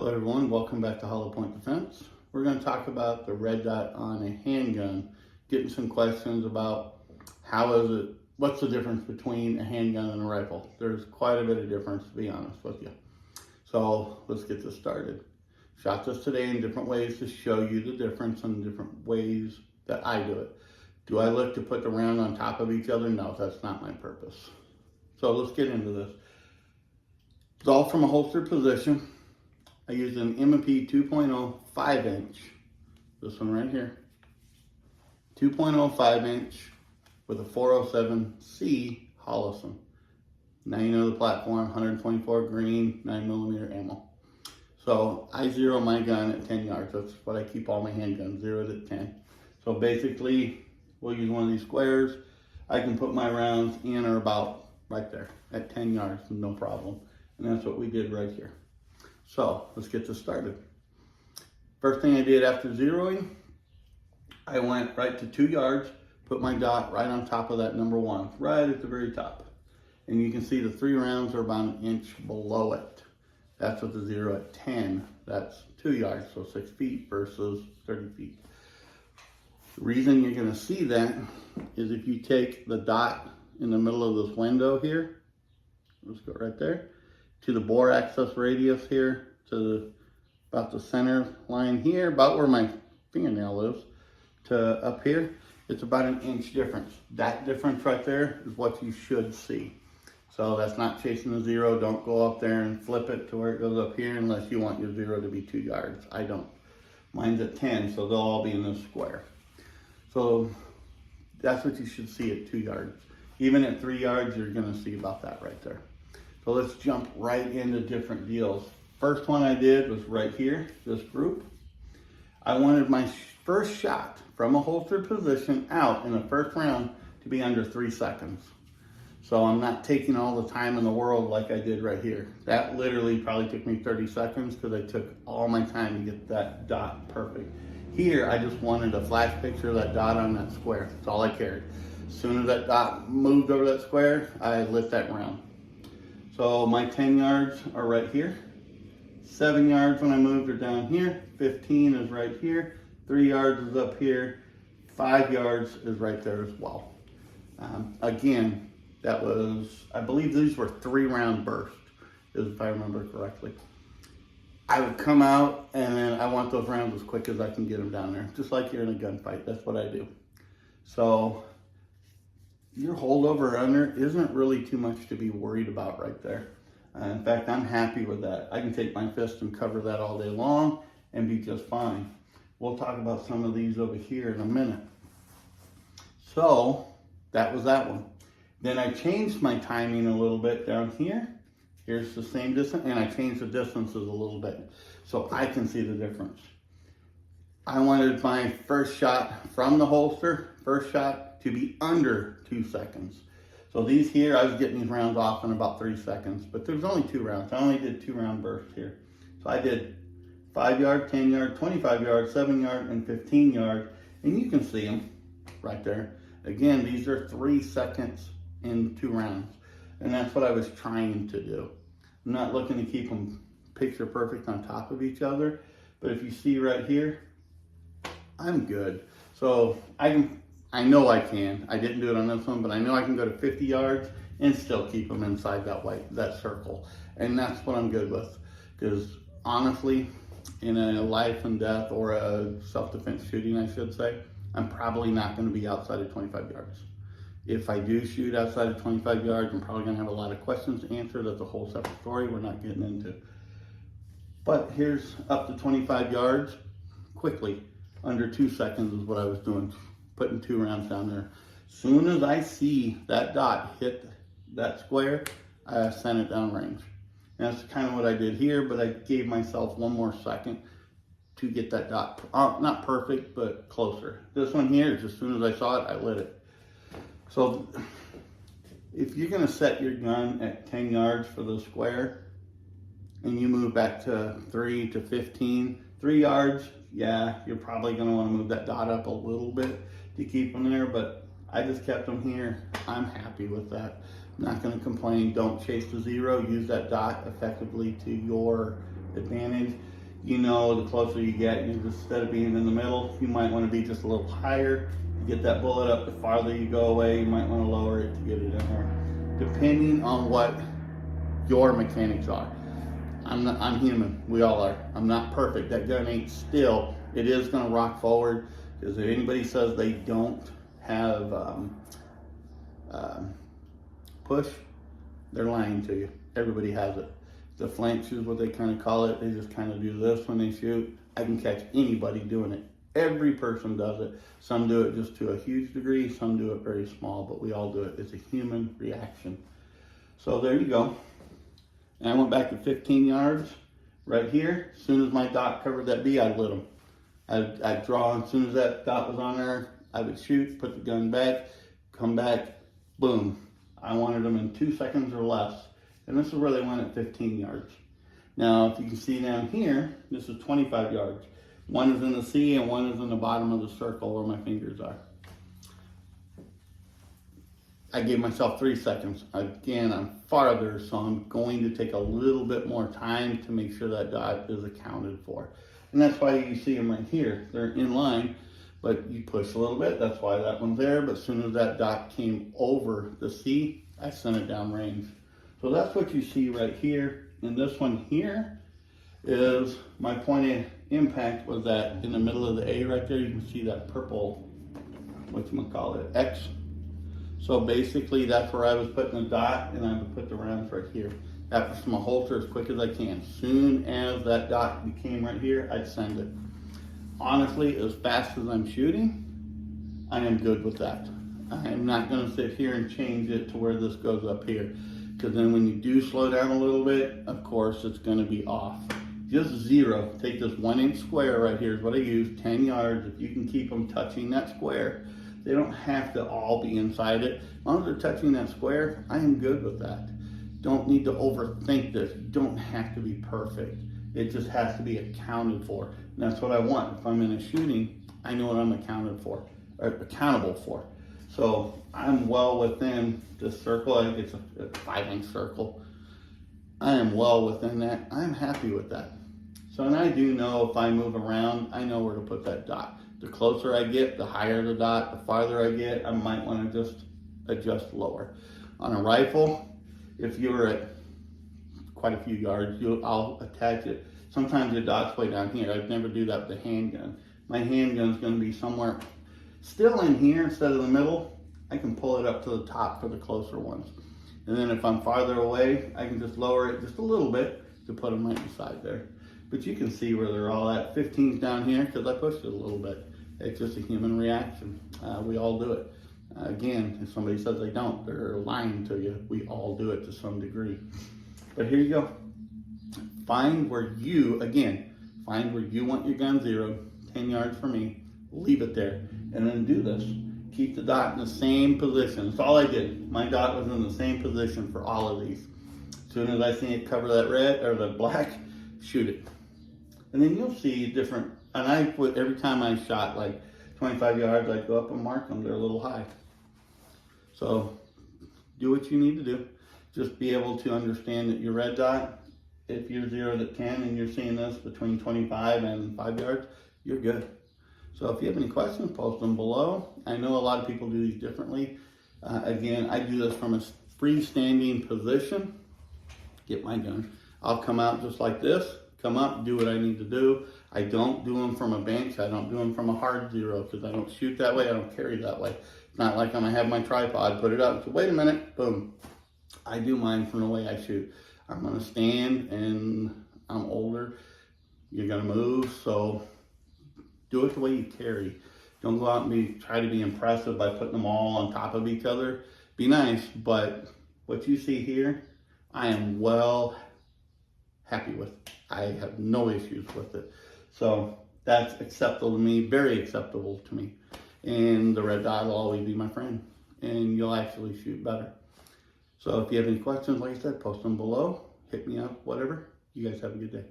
Hello everyone, welcome back to Hollow Point Defense. We're going to talk about the red dot on a handgun, getting some questions about what's the difference between a handgun and a rifle. There's quite a bit of difference, to be honest with you. So let's get this started. Shot this today in different ways to show you the difference and different ways that I do it. Do I look to put the round on top of each other? No, that's not my purpose. So let's get into this. It's all from a holstered position. I use an M&P 2.0 5-inch, this one right here, 2.0 5-inch with a 407C Holosun. Now you know the platform, 124 green, 9mm ammo. So I zero my gun at 10 yards. That's what I keep all my handguns, zeroed at 10. So basically, we'll use one of these squares. I can put my rounds in or about right there at 10 yards, no problem. And that's what we did right here. So let's get this started. First thing I did after zeroing, I went right to 2 yards, put my dot right on top of that number 1, right at the very top. And you can see the 3 rounds are about an inch below it. That's with the 0 at 10. That's 2 yards, so 6 feet versus 30 feet. The reason you're gonna see that is if you take the dot in the middle of this window here, let's go right there, to the bore access radius here, to about the center line here, about where my fingernail is, to up here, it's about an inch difference. That difference right there is what you should see. So that's not chasing the 0. Don't go up there and flip it to where it goes up here unless you want your 0 to be 2 yards. I don't. Mine's at 10, so they'll all be in this square. So that's what you should see at 2 yards. Even at 3 yards, you're gonna see about that right there. So let's jump right into different deals. First one I did was right here, this group. I wanted my first shot from a holstered position out in the first round to be under 3 seconds. So I'm not taking all the time in the world like I did right here. That literally probably took me 30 seconds because I took all my time to get that dot perfect. Here, I just wanted a flash picture of that dot on that square. That's all I cared. As soon as that dot moved over that square, I lit that round. So my 10 yards are right here. 7 yards when I moved are down here. 15 is right here. 3 yards is up here. 5 yards is right there as well. Again, that was, I believe these were 3-round bursts, if I remember correctly. I would come out and then I want those rounds as quick as I can get them down there. Just like you're in a gunfight, that's what I do. So your holdover under isn't really too much to be worried about right there. In fact, I'm happy with that. I can take my fist and cover that all day long and be just fine. We'll talk about some of these over here in a minute. So that was that one. Then I changed my timing a little bit down here. Here's the same distance, and I changed the distances a little bit so I can see the difference. I wanted my first shot from the holster, first shot, to be under 2 seconds. So these here, I was getting these rounds off in about 3 seconds, but there's only 2 rounds. I only did 2-round bursts here. So I did 5 yard, 10 yard, 25 yard, 7 yard, and 15 yard, and you can see them right there. Again, these are 3 seconds in 2 rounds, and that's what I was trying to do. I'm not looking to keep them picture perfect on top of each other, but if you see right here, I'm good. So I know I can. I didn't do it on this one, but I know I can go to 50 yards and still keep them inside that circle. And that's what I'm good with. Because honestly, in a life and death or a self-defense shooting, I should say, I'm probably not going to be outside of 25 yards. If I do shoot outside of 25 yards, I'm probably going to have a lot of questions to answer. That's a whole separate story we're not getting into. But here's up to 25 yards quickly. Under 2 seconds is what I was doing, putting 2 rounds down there. Soon as I see that dot hit that square, I sent it down range. And that's kind of what I did here, but I gave myself 1 more second to get that dot, not perfect, but closer. This one here, as soon as I saw it, I lit it. So if you're gonna set your gun at 10 yards for the square, and you move back to 3 to 15, 3 yards, yeah, you're probably gonna wanna move that dot up a little bit to keep them there, but I just kept them here. I'm happy with that. I'm not gonna complain. Don't chase the 0. Use that dot effectively to your advantage. You know, the closer you get, instead of being in the middle, you might want to be just a little higher to get that bullet up. The farther you go away, you might want to lower it to get it in there, depending on what your mechanics are. I'm human. We all are. I'm not perfect. That gun ain't still. It is going to rock forward, because if anybody says they don't have push, they're lying to you. Everybody has it. The flanks is what they kind of call it. They just kind of do this when they shoot. I can catch anybody doing it. Every person does it. Some do it just to a huge degree. Some do it very small, but we all do it. It's a human reaction. So there you go. And I went back to 15 yards right here. As soon as my dot covered that bee, I'd lit them. I'd draw, as soon as that dot was on there, I would shoot, put the gun back, come back, boom. I wanted them in 2 seconds or less. And this is where they went at 15 yards. Now, if you can see down here, this is 25 yards. One is in the C and one is in the bottom of the circle where my fingers are. I gave myself 3 seconds. Again, I'm farther, so I'm going to take a little bit more time to make sure that dot is accounted for. And that's why you see them right here. They're in line, but you push a little bit. That's why that one's there. But as soon as that dot came over the C, I sent it down range. So that's what you see right here. And this one here is my point of impact was that in the middle of the A right there, you can see that purple, whatchamacallit, X. So basically that's where I was putting the dot, and I would put the rounds right here. That was from a holster as quick as I can. Soon as that dot became right here, I'd send it. Honestly, as fast as I'm shooting, I am good with that. I'm not gonna sit here and change it to where this goes up here, because then when you do slow down a little bit, of course, it's gonna be off. Just zero. Take this 1 inch square right here is what I use, 10 yards. If you can keep them touching that square, they don't have to all be inside it. As long as they're touching that square, I am good with that. Don't need to overthink this. You don't have to be perfect. It just has to be accounted for. And that's what I want. If I'm in a shooting, I know what I'm accountable for. So I'm well within this circle. I think it's a 5-inch circle. I am well within that. I'm happy with that. So, and I do know if I move around, I know where to put that dot. The closer I get, the higher the dot. The farther I get, I might want to just adjust lower. On a rifle, if you're at quite a few yards, I'll attach it. Sometimes the dot's way down here. I'd never do that with the handgun. My handgun's going to be somewhere still in here instead of the middle. I can pull it up to the top for the closer ones. And then if I'm farther away, I can just lower it just a little bit to put them right beside there. But you can see where they're all at. 15's down here because I pushed it a little bit. It's just a human reaction. We all do it. Again, if somebody says they don't, they're lying to you. We all do it to some degree. But here you go. Find where you want your gun zeroed, 10 yards from me, leave it there, and then do this. Keep the dot in the same position. That's all I did. My dot was in the same position for all of these. As soon as I see it cover that red or the black, shoot it. And then you'll see different, and every time I shot like 25 yards, I'd go up and mark them. They're a little high. So do what you need to do. Just be able to understand that your red dot, if you're 0 to 10 and you're seeing this between 25 and 5 yards, you're good. So if you have any questions, post them below. I know a lot of people do these differently. Again, I do this from a freestanding position. Get my gun. I'll come out just like this, come up, do what I need to do. I don't do them from a bench. I don't do them from a hard zero because I don't shoot that way. I don't carry that way. It's not like I'm gonna have my tripod, put it up, so wait a minute, boom. I do mine from the way I shoot. I'm gonna stand, and I'm older. You're gonna move, so do it the way you carry. Don't go out and try to be impressive by putting them all on top of each other. Be nice, but what you see here, I am well happy with. I have no issues with it. So that's acceptable to me, very acceptable to me. And the red dot will always be my friend, and you'll actually shoot better. So if you have any questions, like I said, post them below, hit me up, whatever. You guys have a good day.